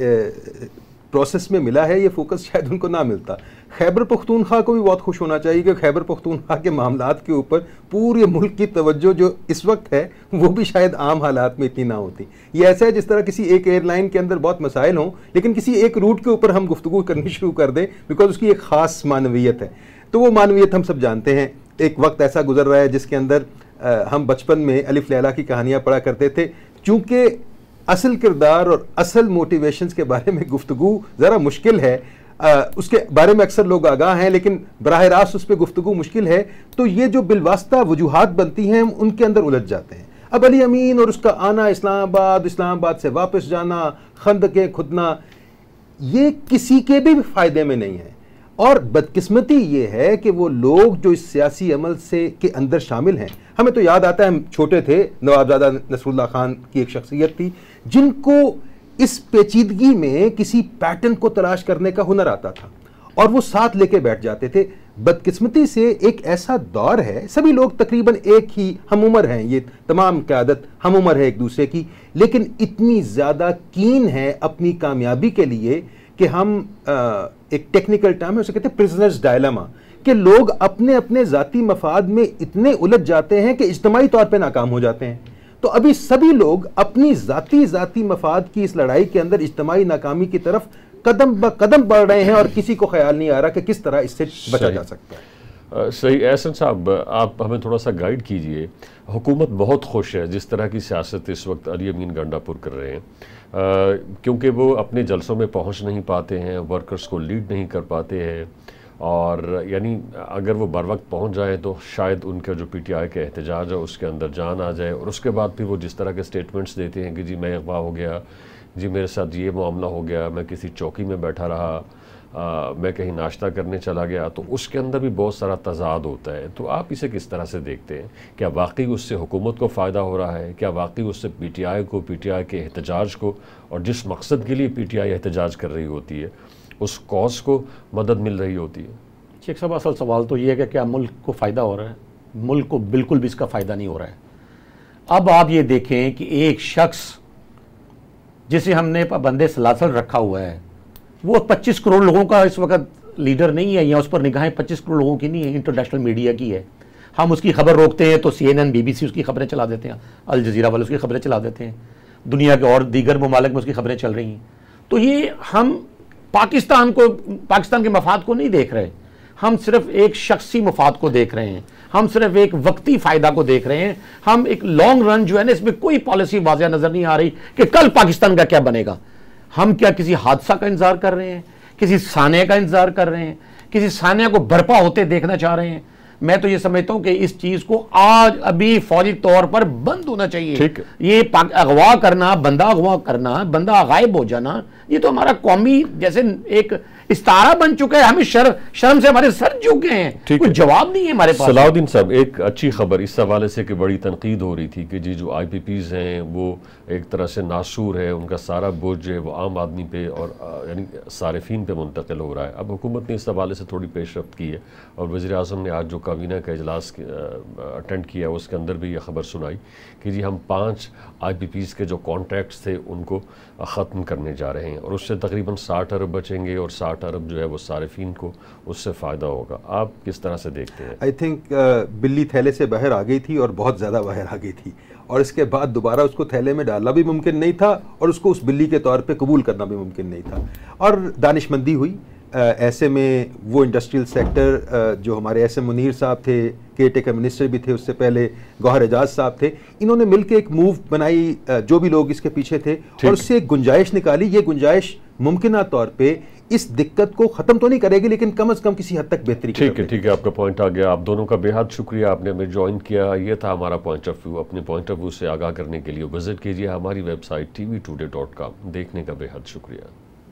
प्रोसेस में मिला है, ये फोकस शायद उनको ना मिलता। खैबर पख्तूनख्वा को भी बहुत खुश होना चाहिए कि खैबर पख्तूनख्वा के मामलात के ऊपर पूरे मुल्क की तवज्जो जो इस वक्त है वो भी शायद आम हालात में इतनी ना होती। ये ऐसा है जिस तरह किसी एक एयरलाइन के अंदर बहुत मसाइल हों, लेकिन किसी एक रूट के ऊपर हम गुफ्तगू करनी शुरू कर दें बिकॉज उसकी एक ख़ास मानवीयत है। तो वो मानवीयत हम सब जानते हैं। एक वक्त ऐसा गुजर रहा है जिसके अंदर हम बचपन में अलिफ लैला की कहानियाँ पढ़ा करते थे। चूँकि असल किरदार और असल मोटिवेशंस के बारे में गुफ्तगू ज़रा मुश्किल है, उसके बारे में अक्सर लोग आगाह हैं लेकिन बराह रास्त उस पर गुफ्तगू मुश्किल है, तो ये जो बिलवास्ता वजूहात बनती हैं उनके अंदर उलझ जाते हैं। अब अली अमीन और उसका आना इस्लामाबाद, इस्लामाबाद से वापस जाना, खंदकें खुदना, ये किसी के भी फ़ायदे में नहीं है। और बदकिस्मती ये है कि वो लोग जो इस सियासी अमल से के अंदर शामिल हैं, हमें तो याद आता है हम छोटे थे, नवाबजादा नसरुल्लाह खान की एक शख्सियत थी जिनको इस पेचीदगी में किसी पैटर्न को तलाश करने का हुनर आता था और वो साथ लेके बैठ जाते थे। बदकिस्मती से एक ऐसा दौर है, सभी लोग तकरीबन एक ही हम उम्र हैं, ये तमाम क़यादत हम उम्र है एक दूसरे की, लेकिन इतनी ज़्यादा कीन है अपनी कामयाबी के लिए कि हम एक टेक्निकल टर्म है उसे कहते हैं प्रिजनर्स डायलेमा, कि लोग अपने अपने ज़ाती मफाद में इतने उलझ जाते हैं कि इज्तमाई तौर पे नाकाम हो जाते हैं। तो अभी सभी लोग अपनी ज़ाती मफाद की इस लड़ाई के अंदर इज्तमाई नाकामी की तरफ कदम ब कदम बढ़ रहे हैं और किसी को ख्याल नहीं आ रहा कि किस तरह इससे बचा जा सकता है। सही। एहसन साहब, आप हमें थोड़ा सा गाइड कीजिए। हुकूमत बहुत खुश है जिस तरह की सियासत इस वक्त अली अमीन गंडापुर कर रहे हैं, क्योंकि वो अपने जलसों में पहुंच नहीं पाते हैं, वर्कर्स को लीड नहीं कर पाते हैं, और यानी अगर वो बर वक्त पहुँच जाएँ तो शायद उनका जो पीटीआई का एहतजाज है उसके अंदर जान आ जाए। और उसके बाद फिर वो जिस तरह के स्टेटमेंट्स देते हैं कि जी मैं अगवा हो गया, जी मेरे साथ ये मामला हो गया, मैं किसी चौकी में बैठा रहा, मैं कहीं नाश्ता करने चला गया, तो उसके अंदर भी बहुत सारा तजाद होता है। तो आप इसे किस तरह से देखते हैं? क्या वाकई उससे हुकूमत को फ़ायदा हो रहा है? क्या वाकई उससे पीटीआई को, पीटीआई के एहतजाज को, और जिस मकसद के लिए पीटीआई एहतजाज कर रही होती है उस कॉज को मदद मिल रही होती है? शेख साहब, असल सवाल तो ये है कि क्या मुल्क को फ़ायदा हो रहा है? मुल्क को बिल्कुल भी इसका फ़ायदा नहीं हो रहा है। अब आप ये देखें कि एक शख्स जिसे हमने पाबंदे सलासल रखा हुआ है, वो 25 करोड़ लोगों का इस वक्त लीडर नहीं है, या उस पर निगाहें 25 करोड़ लोगों की नहीं है, इंटरनेशनल मीडिया की है। हम उसकी खबर रोकते हैं तो CNN BBC उसकी खबरें चला देते हैं, अल जजीरा वाले उसकी खबरें चला देते हैं, दुनिया के और दीगर ममालिक में उसकी खबरें चल रही हैं। तो ये हम पाकिस्तान के मफाद को नहीं देख रहे, हम सिर्फ एक शख्सी मफाद को देख रहे हैं, हम सिर्फ एक वक्ती फ़ायदा को देख रहे हैं। हम एक लॉन्ग रन जो है ना, इसमें कोई पॉलिसी वाज़ह नज़र नहीं आ रही कि कल पाकिस्तान का क्या बनेगा। हम क्या किसी हादसा का इंतज़ार कर रहे हैं, किसी सानिया का इंतज़ार कर रहे हैं, किसी सानिया को बर्पा होते देखना चाह रहे हैं? मैं तो ये समझता हूं कि इस चीज को आज अभी फौरी तौर पर बंद होना चाहिए। ये अगवा करना, बंदा अगवा करना, बंदा गायब हो जाना, ये तो हमारा कौमी जैसे एक इस्तारा बन चुका है। हमें शर्म से हमारे सर झुक गए हैं, कोई जवाब नहीं है हमारे पास। सलाउद्दीन साहब, एक अच्छी खबर इस हवाले से कि बड़ी तनकीद हो रही थी कि जी जो IPPs हैं वो एक तरह से नासूर है, उनका सारा बोझ जो है वो आम आदमी पे और यानी सारिफीन पे मुंतकिल हो रहा है। अब हुकूमत ने इस हवाले से थोड़ी पेशरफ्त की है और वज़ीर-ए-आज़म ने आज जो काबीना का इजलास अटेंड किया उसके अंदर भी ये खबर सुनाई कि जी हम 5 IPPs के जो कॉन्ट्रैक्ट्स थे उनको ख़त्म करने जा रहे हैं और उससे तकरीबन 60 अरब बचेंगे और 60 अरब जो है वो सारिफीन को उससे फ़ायदा होगा। आप किस तरह से देखते हैं? आई थिंक बिल्ली थैले से बाहर आ गई थी और बहुत ज़्यादा बाहर आ गई थी और इसके बाद दोबारा उसको थैले में डालना भी मुमकिन नहीं था और उसको उस बिल्ली के तौर पे कबूल करना भी मुमकिन नहीं था और दानिशमंदी हुई। ऐसे में वो इंडस्ट्रियल सेक्टर जो हमारे SM मुनीर साहब थे, केयरटेकर मिनिस्टर भी थे, उससे पहले गौहर एजाज साहब थे, इन्होंने मिलकर एक मूव बनाई, जो भी लोग इसके पीछे थे, और उससे एक गुंजाइश निकाली। ये गुंजाइश मुमकिन तौर पे इस दिक्कत को ख़त्म तो नहीं करेगी लेकिन कम से कम किसी हद तक बेहतरी। ठीक है, आपका पॉइंट आ गया। आप दोनों का बेहद शुक्रिया, आपने हमें ज्वाइन किया। ये था हमारा पॉइंट ऑफ व्यू। अपने पॉइंट ऑफ व्यू से आगाह करने के लिए विजिट कीजिए हमारी वेबसाइट tvtoday.com। देखने का बेहद शुक्रिया।